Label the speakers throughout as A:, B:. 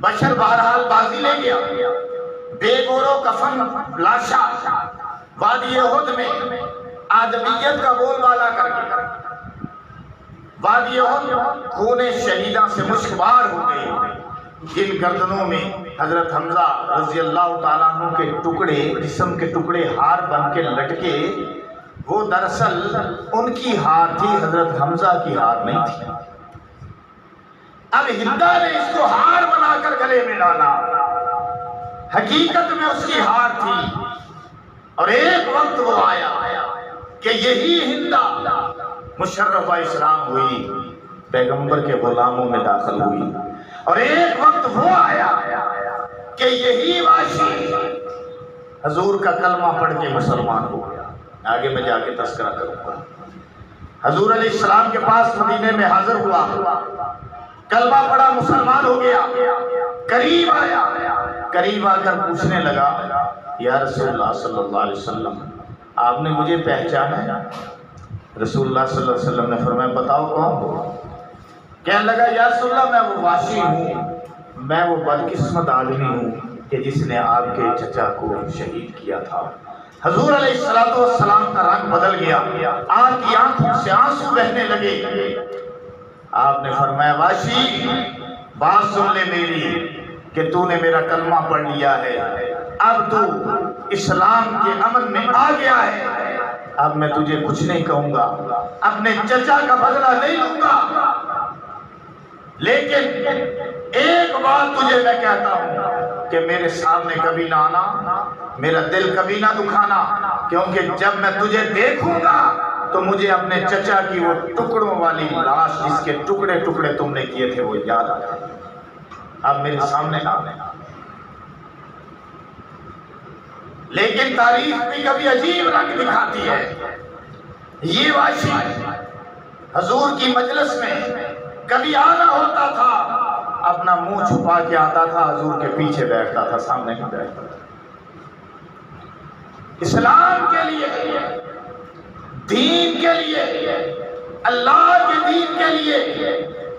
A: بشر بہرحال بازی لے گیا، بے گورو کفن لاشا وادی احد میں آدمیت کا بول بالا کر کے وادی احد خون شہیداں سے مشکبار ہو گئے، جن گردنوں میں حضرت حمزہ رضی اللہ تعالیٰ عنہ کے ٹکڑے، جسم کے ٹکڑے ہار بن کے لٹکے، وہ دراصل ان کی ہار تھی، حضرت حمزہ کی ہار نہیں تھی۔ اب ہندا نے اس کو ہار بنا کر گلے میں ڈالا، حقیقت میں اس کی ہار تھی، اور ایک وقت وہ آیا کہ یہی ہندا مشرفہ اسلام ہوئی، پیغمبر کے غلاموں میں داخل ہوئی، اور ایک وقت وہ آیا کہ یہی واشی حضور کا کلمہ پڑھ کے مسلمان ہو گیا۔ آگے میں جا کے تذکرہ کروں گا۔ حضور علیہ السلام کے پاس مدینے میں حاضر ہوا، کلمہ پڑھا، مسلمان ہو گیا، قریب آیا، قریب آ کر پوچھنے لگا، یا رسول اللہ صلی اللہ علیہ وسلم آپ نے مجھے پہچانا ہے؟ رسول اللہ صلی اللہ علیہ وسلم نے فرمایا بتاؤ کون ہو؟ کہنے لگا یا رسول اللہ میں وہ واشی ہوں، میں وہ بدقسمت آدمی ہوں کہ جس نے آپ کے چچا کو شہید کیا تھا۔ حضور علیہ السلام کا رنگ بدل گیا، آپ کی آنکھوں سے آنسو بہنے لگے۔ آپ نے فرمایا واشی بات سن لے میری کہ تو نے میرا کلمہ پڑھ لیا ہے، اب تو اسلام کے عمل میں آ گیا ہے، اب میں تجھے کچھ نہیں کہوں گا، اپنے چچا کا بدلہ نہیں لوں گا، لیکن ایک بات تجھے میں کہتا ہوں کہ میرے سامنے کبھی نہ آنا، میرا دل کبھی نہ دکھانا، کیونکہ جب میں تجھے دیکھوں گا تو مجھے اپنے چچا کی وہ ٹکڑوں والی لاش جس کے ٹکڑے ٹکڑے تم نے کیے تھے وہ یاد آ جائے۔ اب میرے سامنے نہ آنا۔ لیکن تاریخ بھی کبھی عجیب رنگ دکھاتی ہے۔ یہ واشی حضور کی مجلس میں کبھی آنا ہوتا تھا، اپنا منہ چھپا کے آتا تھا، حضور کے پیچھے بیٹھتا تھا، سامنے نہیں بیٹھتا تھا۔ اسلام کے لیے، دین کے لیے، اللہ کے دین کے لیے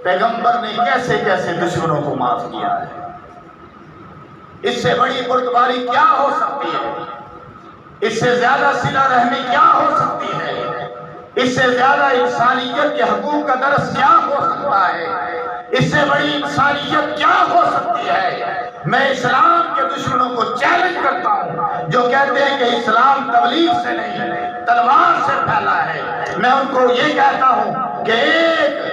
A: پیغمبر نے کیسے کیسے دشمنوں کو معاف کیا ہے۔ اس سے بڑی بردباری کیا ہو سکتی ہے؟ اس سے زیادہ صلہ رحمی کیا ہو سکتی ہے؟ اس سے زیادہ انسانیت کے حقوق کا درس کیا ہو سکتا ہے؟ اس سے بڑی انسانیت کیا ہو سکتی ہے؟ میں اسلام کے دشمنوں کو چیلنج کرتا ہوں جو کہتے ہیں کہ اسلام تبلیغ سے نہیں تلوار سے پھیلا ہے۔ میں ان کو یہ کہتا ہوں کہ ایک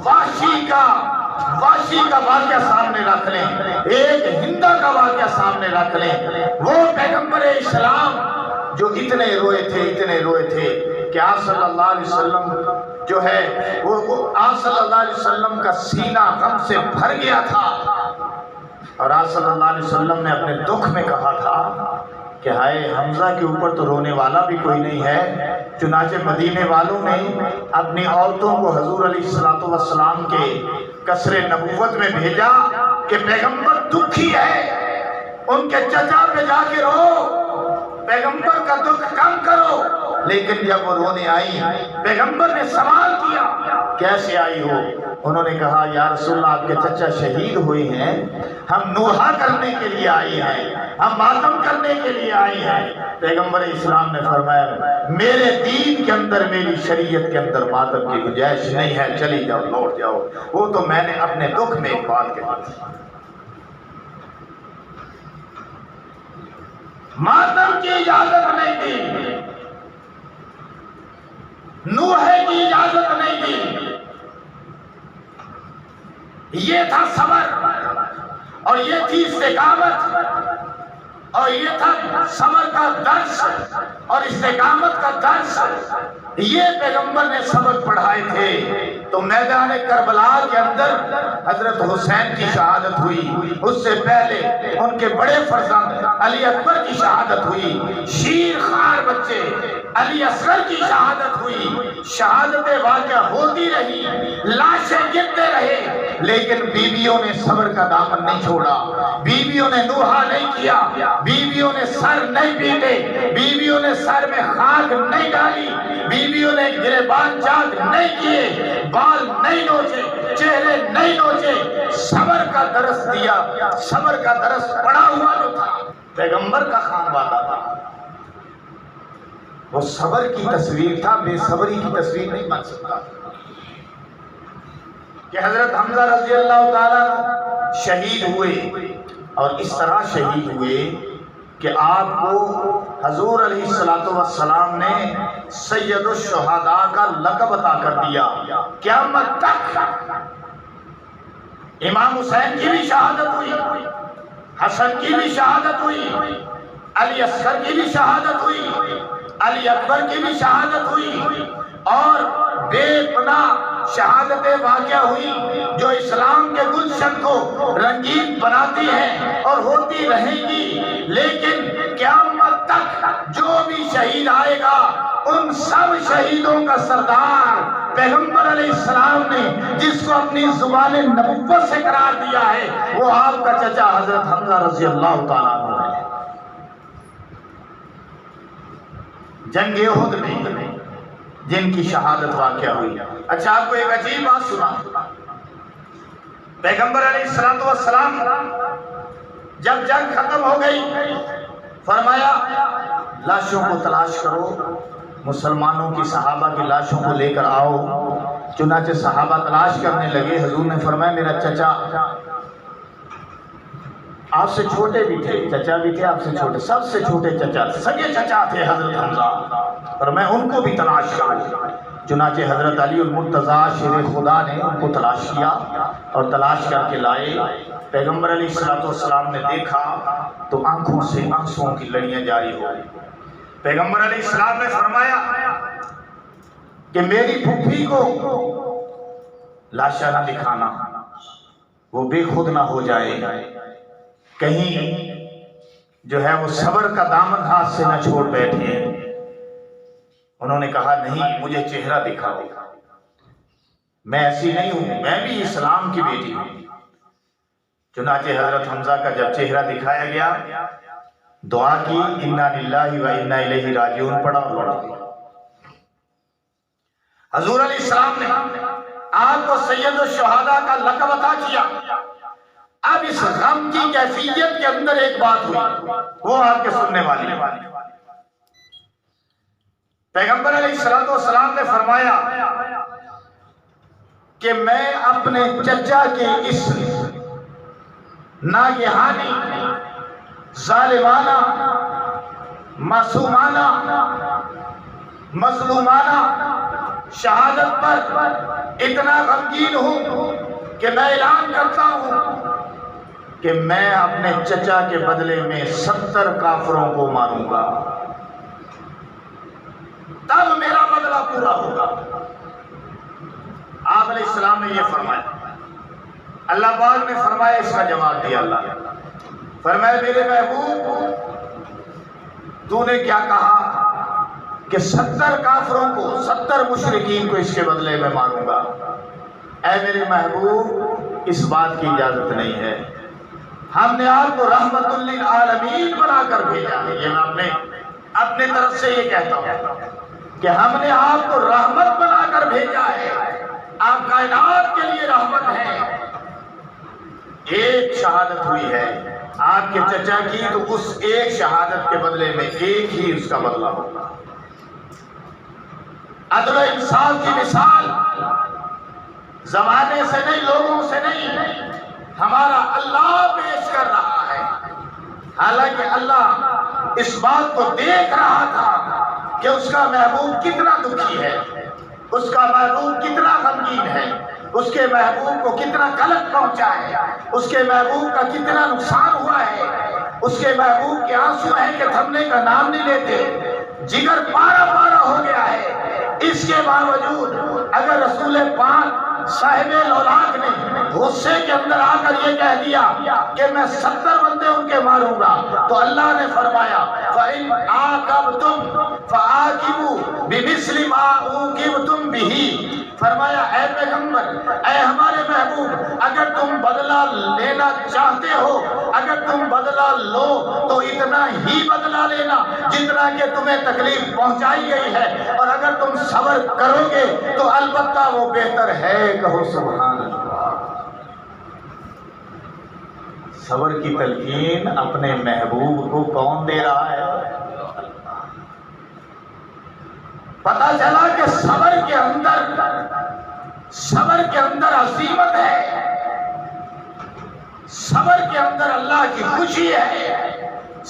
A: واشی کا واقعہ سامنے رکھ لیں، ایک ہندا کا واقعہ سامنے رکھ لیں، وہ پیغمبر اسلام جو اتنے روئے تھے کہ آپ صلی اللہ علیہ وسلم جو ہے وہ آپ صلی اللہ علیہ وسلم کا سینہ غم سے بھر گیا تھا، اور آپ صلی اللہ علیہ وسلم نے اپنے دکھ میں کہا تھا کہ ہائے حمزہ کے اوپر تو رونے والا بھی کوئی نہیں ہے۔ چنانچہ مدینے والوں نے اپنی عورتوں کو حضور علیہ السلام کے قصر نبوت میں بھیجا کہ پیغمبر دکھی ہے، ان کے چچا پہ جا کے رو، پیغمبر کا دکھ کم کرو۔ لیکن جب وہ رونے آئی، پیغمبر نے سوال کیا کیسے آئی ہو؟ انہوں نے کہا یا رسول اللہ آپ کے چچا شہید ہوئے ہیں، ہم نوحہ کرنے کے لیے آئے ہیں، ہم ماتم کرنے کے لیے آئے ہیں۔ پیغمبر اسلام نے فرمایا میرے دین کے اندر، میری شریعت کے اندر ماتم کی گنجائش نہیں ہے، چلی جاؤ، لوٹ جاؤ۔ وہ تو میں نے اپنے دکھ میں ایک بات کہی تھی، ماتم کی اجازت نہیں دی، نوحے کی اجازت نہیں دی۔ یہ تھا صبر، اور یہ تھی استقامت، اور یہ تھا صبر کا درس اور استقامت کا درس۔ یہ پیغمبر نے سبق پڑھائے تھے۔ تو میدان کربلا کے اندر حضرت حسین کی شہادت ہوئی، اس سے پہلے ان کے بڑے فرزند علی اکبر کی شہادت ہوئی، شیر خوار بچے علی اصغر کی شہادت ہوئی، شہادتیں واقعہ ہوتی رہی، لاشیں گرتے رہے، لیکن بیویوں نے صبر کا دامن نہیں چھوڑا، بیویوں نے نوحہ نہیں کیا، بیویوں نے سر نہیں پیٹے، بیویوں نے سر میں خاک نہیں ڈالی، بیویوں نے گریبان چاک نہیں کیے، بال نہیں نوچے، چہرے نہیں نوچے، صبر کا درس دیا، صبر کا درس پڑا ہوا جو تھا پیغمبر کا خان والا تھا، وہ صبر کی تصویر تھا، بے صبری کی تصویر نہیں بن سکتا۔ کہ حضرت حمزہ رضی اللہ تعالیٰ شہید ہوئے اور اس طرح شہید ہوئے کہ آپ کو حضور علیہ السلام نے سید الشہداء کا لقب عطا کر دیا۔ قیامت تک امام حسین کی بھی شہادت ہوئی، حسن کی بھی شہادت ہوئی، علی اصغر کی بھی شہادت ہوئی، علی اکبر کی بھی شہادت ہوئی، اور بے پناہ شہادتیں واقع ہوئی جو اسلام کے گلشن کو رنگین بناتی ہیں اور ہوتی رہیں گی۔ لیکن قیامت تک جو بھی شہید آئے گا ان سب شہیدوں کا سردار پیغمبر علیہ السلام نے جس کو اپنی زبان نبوت سے قرار دیا ہے وہ آپ کا چچا حضرت حمزہ رضی اللہ تعالیٰ عنہ ہے۔ جنگ احد میں جن کی شہادت واقع ہوئی۔ اچھا آپ کو ایک عجیب بات سنا، پیغمبر علیہ السلام جب جنگ ختم ہو گئی فرمایا لاشوں کو تلاش کرو، مسلمانوں کی صحابہ کی لاشوں کو لے کر آؤ۔ چنانچہ صحابہ تلاش کرنے لگے، حضور نے فرمایا میرا چچا آپ سے چھوٹے بھی تھے، چچا بھی تھے آپ سے چھوٹے، سب سے چھوٹے چچا، سگے چچا تھے حضرت حمزہ، پر میں ان کو بھی تلاش کروں۔ چنانچہ حضرت علی المرتضیٰ شیر خدا نے ان کو تلاش کیا اور تلاش کر کے لائے۔ پیغمبر علیہ السلام نے دیکھا تو آنکھوں سے آنسوؤں کی لڑیاں جاری ہو گئی۔ پیغمبر علیہ السلام نے فرمایا کہ میری پھوپھی کو لاشا نہ دکھانا، وہ بے خود نہ ہو جائے، کہیں جو ہے وہ صبر کا دامن ہاتھ سے نہ چھوڑ بیٹھے۔ انہوں نے کہا نہیں مجھے چہرہ دکھاؤ، میں ایسی نہیں ہوں، میں بھی اسلام کی بیٹی ہوں۔ چنانچہ حضرت حمزہ کا جب چہرہ دکھایا گیا دعا کی، انا للہ و انا الیہ راجعون پڑھا اور لوٹ گیا۔ حضور علیہ السلام نے آپ کو سید الشہداء کا لقب عطا کیا۔ اب اس غم کی کیفیت کے اندر ایک بات ہوئی، وہ آپ کے سننے والی ہے۔ پیغمبر علیہ السلام نے فرمایا کہ میں اپنے چچا کے اس ناگہانی ظالمانہ معصومانہ مظلومانہ شہادت پر اتنا غمگین ہوں کہ میں اعلان کرتا ہوں کہ میں اپنے چچا کے بدلے میں 70 کافروں کو ماروں گا، تب میرا بدلہ پورا ہوگا۔ آپ علیہ السلام نے یہ فرمایا، اللہ پاک نے فرمایا، اس کا جواب دیا اللہ فرمایا میرے محبوب تو نے کیا کہا کہ 70 کافروں کو 70 مشرکین کو اس کے بدلے میں ماروں گا۔ اے میرے محبوب اس بات کی اجازت نہیں ہے، ہم نے آپ کو رحمت للعالمین بنا کر بھیجا ہے۔ یہ میں اپنے طرف سے یہ کہتا ہوں کہ ہم نے آپ کو رحمت بنا کر بھیجا ہے، آپ کائنات کے لیے رحمت ہے۔ ایک شہادت ہوئی ہے آپ کے چچا کی، تو اس ایک شہادت کے بدلے میں ایک ہی اس کا بدلہ ہوگا۔ عدل و انصاف کی مثال زمانے سے نہیں، لوگوں سے نہیں، ہمارا اللہ پیش کر رہا ہے۔ حالانکہ اللہ اس بات کو دیکھ رہا تھا کہ اس کا محبوب کتنا دکھی ہے، اس کا محبوب کتنا غمگین ہے، اس کے محبوب کو کتنا کلک پہنچا ہے، اس کے محبوب کا کتنا نقصان ہوا ہے، اس کے محبوب کے آنسو ہیں کہ تھمنے کا نام نہیں لیتے، جگر پارا پارا ہو گیا ہے۔ اس کے باوجود اگر رسول پاک صاحب لولاک نے غصے کے اندر آ کر یہ کہہ دیا کہ میں 70 بندے ان کے ماروں گا، تو اللہ نے فرمایا فَإِنْ عَاقَبْتُمْ فَعَاقِبُوا بِمِثْلِ مَا عُوقِبْتُمْ بِهِ، فرمایا اے پیغمبر، اے ہمارے محبوب، اگر تم بدلہ لینا چاہتے ہو، اگر تم بدلہ لو تو اتنا ہی بدلہ لینا جتنا کہ تمہیں تکلیف پہنچائی گئی ہے، اور اگر تم صبر کرو گے تو البتہ وہ بہتر ہے۔ کہو سبحان اللہ۔ صبر کی تلقین اپنے محبوب کو کون دے رہا ہے؟ پتہ چلا کہ صبر کے اندر عظیمت ہے، صبر کے اندر اللہ کی خوشی ہے،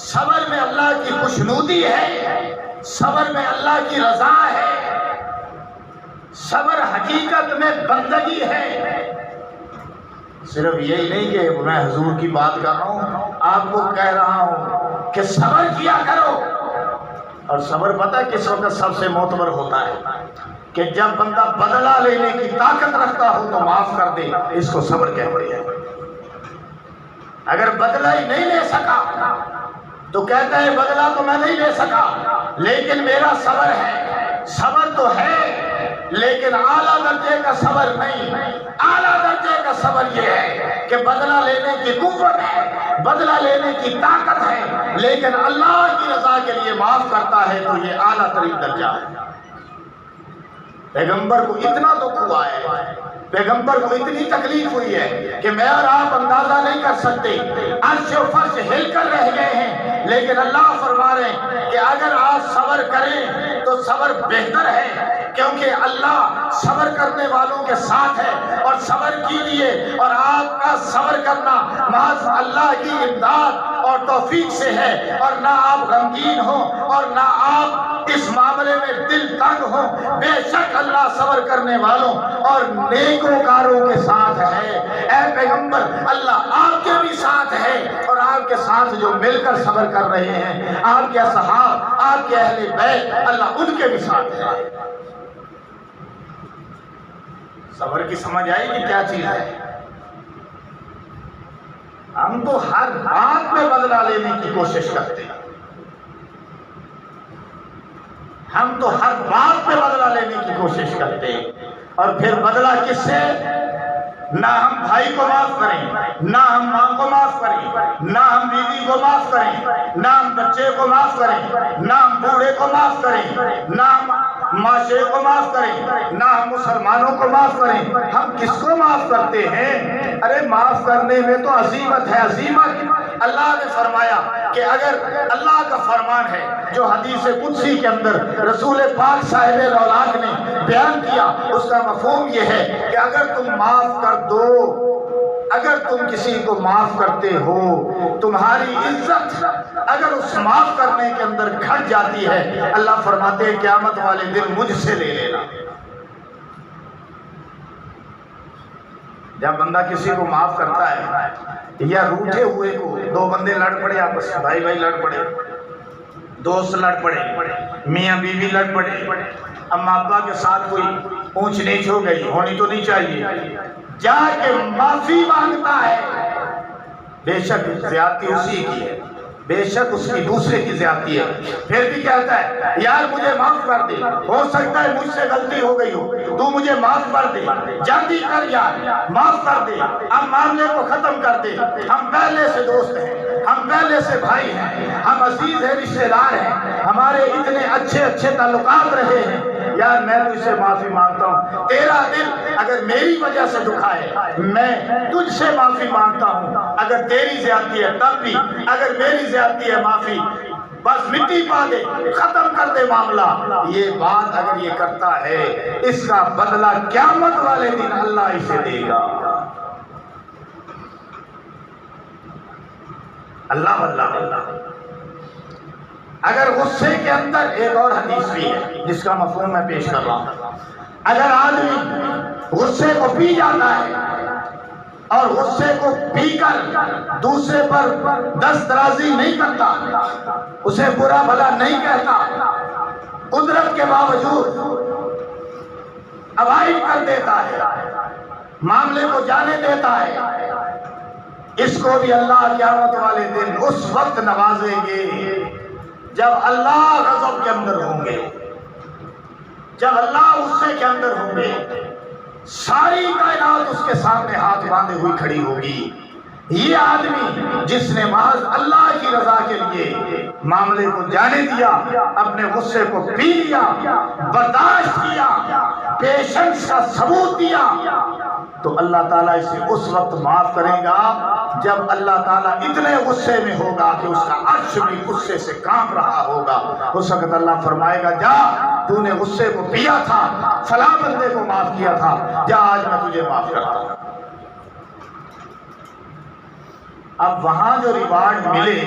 A: صبر میں اللہ کی خوشنودی ہے، صبر میں اللہ کی رضا ہے، صبر حقیقت میں بندگی ہے۔ صرف یہی نہیں کہ میں حضور کی بات کر رہا ہوں، آپ کو کہہ رہا ہوں کہ صبر کیا کرو۔ اور صبر پتہ کس وقت سب سے معتبر ہوتا ہے؟ کہ جب بندہ بدلہ لینے کی طاقت رکھتا ہو تو معاف کر دے، اس کو صبر کہتے ہیں۔ اگر بدلہ ہی نہیں لے سکا تو کہتا ہے بدلہ تو میں نہیں لے سکا لیکن میرا صبر ہے۔ صبر تو ہے لیکن اعلیٰ درجے کا صبر نہیں۔ اعلیٰ درجے کا صبر یہ ہے کہ بدلہ لینے کی قوت ہے، بدلہ لینے کی طاقت ہے، لیکن اللہ کی رضا کے لیے معاف کرتا ہے، تو یہ اعلیٰ ترین درجہ ہے۔ پیغمبر کو اتنا دکھ ہوا ہے، پیغمبر کو اتنی تکلیف ہوئی ہے کہ میں اور آپ اندازہ نہیں کر سکتے، عرش و فرش ہل کر رہ گئے ہیں، لیکن اللہ فرما رہے ہیں کہ اگر آپ صبر کریں تو صبر بہتر ہے، کیونکہ اللہ صبر کرنے والوں کے ساتھ ہے۔ اور صبر کیجیے، اور آپ کا صبر کرنا محض اللہ کی امداد اور توفیق سے ہے، اور نہ آپ غمگین ہوں اور نہ آپ اس معاملے میں دل تنگ ہوں۔ بے شک اللہ صبر کرنے والوں اور نیکوکاروں کے ساتھ ہے۔ اے پیغمبر، اللہ آپ کے بھی ساتھ ہے، اور آپ کے ساتھ جو مل کر صبر کر رہے ہیں، آپ کے اصحاب، آپ کے اہل بیت، اللہ ان کے بھی ساتھ ہے۔ صبر کی سمجھ آئی کہ کیا چیز ہے؟ ہم تو ہر بات میں بدلہ لینے کی کوشش کرتے ہیں، ہم تو ہر بات پہ بدلہ لینے کی کوشش کرتے ہیں، اور پھر بدلہ کس سے؟ نہ ہم بھائی کو معاف کریں، نہ ہم ماں کو معاف کریں، نہ ہم بیوی کو معاف کریں، نہ ہم بچے کو معاف کریں، نہ ہم بوڑھے کو معاف کریں، نہ ہم معاشرے کو معاف کریں، نہ ہم مسلمانوں کو معاف کریں۔ ہم کس کو معاف کرتے ہیں؟ ارے معاف کرنے میں تو عظیمت ہے، عظیمت۔ اللہ نے فرمایا کہ اگر اللہ کا فرمان ہے جو حدیث قدسی کے اندر رسول پاک صاحب اولاد نے بیان کیا، اس کا مفہوم یہ ہے کہ اگر تم معاف کر دو، اگر تم کسی کو معاف کرتے ہو، تمہاری عزت اگر اس معاف کرنے کے اندر گھٹ جاتی ہے، اللہ فرماتے ہیں قیامت والے دن مجھ سے لے لینا۔ جب بندہ کسی کو معاف کرتا ہے، یا روٹھے ہوئے کو، دو بندے لڑ پڑے آپس میں، بھائی بھائی لڑ پڑے، دوست لڑ پڑے، میاں بیوی لڑ پڑے، اما ابا کے ساتھ کوئی اونچ نیچ ہو گئی، ہونی تو نہیں چاہیے، جا کے معافی مانگتا ہے، بے شک زیادتی اسی کی ہے، بے شک اس کی دوسرے کی زیادتی ہے، پھر بھی کہتا ہے یار مجھے معاف کر دے، ہو سکتا ہے مجھ سے غلطی ہو گئی ہو، تو مجھے معاف کر دے، جلدی کر یار، معاف کر دے، اب معاملے کو ختم کر دے، ہم پہلے سے دوست ہیں، ہم پہلے سے بھائی ہیں، ہم عزیز ہیں، رشتہ دار ہیں، ہمارے اتنے اچھے تعلقات رہے ہیں، یار میں تجھ سے معافی مانگتا ہوں، تیرا دل اگر میری وجہ سے دکھا ہے، میں تجھ سے معافی مانگتا ہوں، اگر تیری زیادتی ہے تب بھی، اگر میری زیادتی ہے معافی، بس مٹی پا دے، ختم کر دے معاملہ۔ یہ بات اگر یہ کرتا ہے، اس کا بدلہ قیامت والے دن اللہ اسے دے گا۔ اللہ اگر غصے کے اندر ایک اور حدیث بھی ہے جس کا مفہوم میں پیش کر رہا ہوں، اگر آدمی غصے کو پی جاتا ہے اور غصے کو پی کر دوسرے پر دست درازی نہیں کرتا، اسے برا بھلا نہیں کہتا، قدرت کے باوجود اوائڈ کر دیتا ہے، معاملے کو جانے دیتا ہے، اس کو بھی اللہ قیامت والے دن اس وقت نوازیں گے جب اللہ غضب کے اندر ہوں گے، جب اللہ غصے کے اندر ہوں گے، ساری کائنات اس کے سامنے ہاتھ باندھے ہوئی کھڑی ہوگی۔ یہ آدمی جس نے محض اللہ کی رضا کے لیے معاملے کو جانے دیا، اپنے غصے کو پی لیا، برداشت کیا، پیشنس کا ثبوت دیا، تو اللہ تعالیٰ اسے اس وقت معاف کرے گا جب اللہ تعالیٰ اتنے غصے میں ہوگا کہ اس کا عرش بھی غصے سے کانپ رہا ہوگا، اس وقت اللہ فرمائے گا جا تو نے غصے کو پیا تھا، فلاں بندے کو معاف کیا تھا، جا آج میں تجھے معاف کرتا ہوں۔ اب وہاں جو ریوارڈ ملے،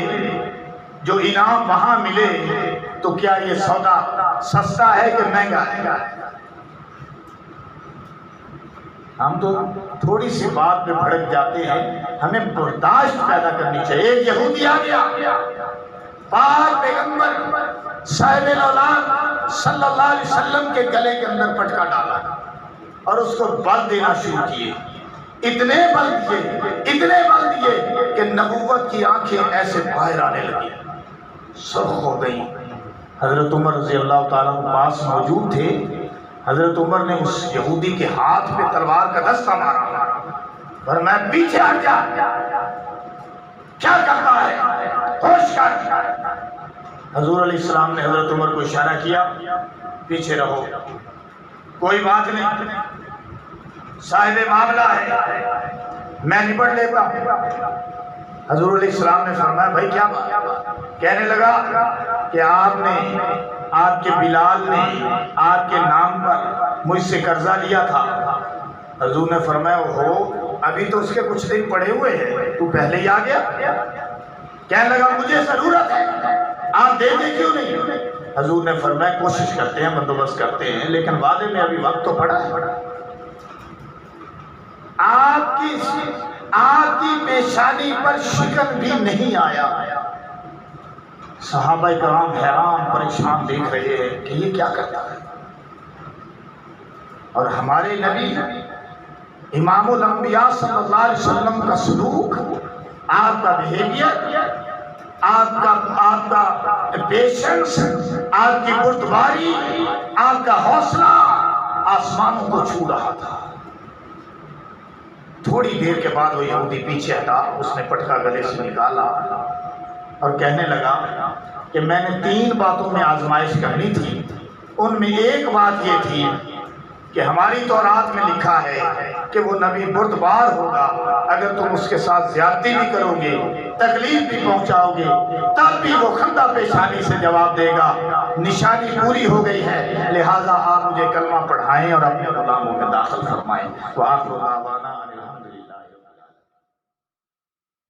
A: جو انعام وہاں ملے، تو کیا یہ سودا سستا ہے کہ مہنگا ہے؟ ہم تو تھوڑی سی بات پہ بھڑک جاتے ہیں، ہمیں برداشت پیدا کرنی چاہیے۔ ایک یہودی آ گیا، پاک پیغمبر صاحب الاولاد صلی اللہ علیہ وسلم کے گلے کے اندر پٹکا ڈالا اور اس کو بل دینا شروع کیے، اتنے بل دیے کہ نبوت کی آنکھیں ایسے باہر آنے لگی، سرخ ہو گئی۔ حضرت عمر رضی اللہ تعالیٰ پاس موجود تھے، حضرت عمر نے اس یہودی کے ہاتھ پہ تلوار کا دستہ مارا، فرمایا پیچھے ہٹ جا، کیا کرتا ہے، ہوش کر۔ حضور علیہ السلام نے حضرت عمر کو اشارہ کیا، پیچھے رہو، کوئی بات نہیں، صاحب معاملہ ہے، میں نپٹ لیتا ہوں۔ حضور علیہ السلام نے فرمایا بھائی کیا بات؟ کہنے لگا کہ آپ نے، آپ کے بلال نے آپ کے نام پر مجھ سے قرضہ لیا تھا۔ حضور نے فرمایا ہو ابھی تو اس کے کچھ دن پڑے ہوئے ہیں، تو پہلے ہی آ گیا۔ کہنے لگا مجھے ضرورت ہے، آپ دے دیں کیوں نہیں؟ حضور نے فرمایا کوشش کرتے ہیں، بندوبست کرتے ہیں، لیکن وعدے میں ابھی وقت تو پڑا ہے۔ آپ کی پیشانی پر شکن بھی نہیں آیا۔ صحابہ کرام حیران پریشان دیکھ رہے ہیں کہ یہ کیا کرتا ہے، اور ہمارے نبی امام الانبیاء صلی اللہ علیہ وسلم کا سلوک، آپ کا بیہیویئر، آپ کا پیشنس، آپ کی بردباری، آپ کا حوصلہ آسمانوں کو چھو رہا تھا۔ تھوڑی دیر کے بعد وہ یہودی پیچھے ہٹا، اس نے پٹکا گلے سے نکالا اور کہنے لگا کہ میں نے 3 باتوں میں آزمائش کرنی تھی، ان میں ایک بات یہ تھی کہ ہماری تورات میں لکھا ہے کہ وہ نبی بردبار ہوگا، اگر تم اس کے ساتھ زیادتی بھی کرو گے، تکلیف بھی پہنچاؤ گے، تب بھی وہ خندہ پیشانی سے جواب دے گا۔ نشانی پوری ہو گئی ہے، لہٰذا آپ مجھے کلمہ پڑھائیں اور اپنے غلاموں میں داخل فرمائیں۔ وآخر دعوانا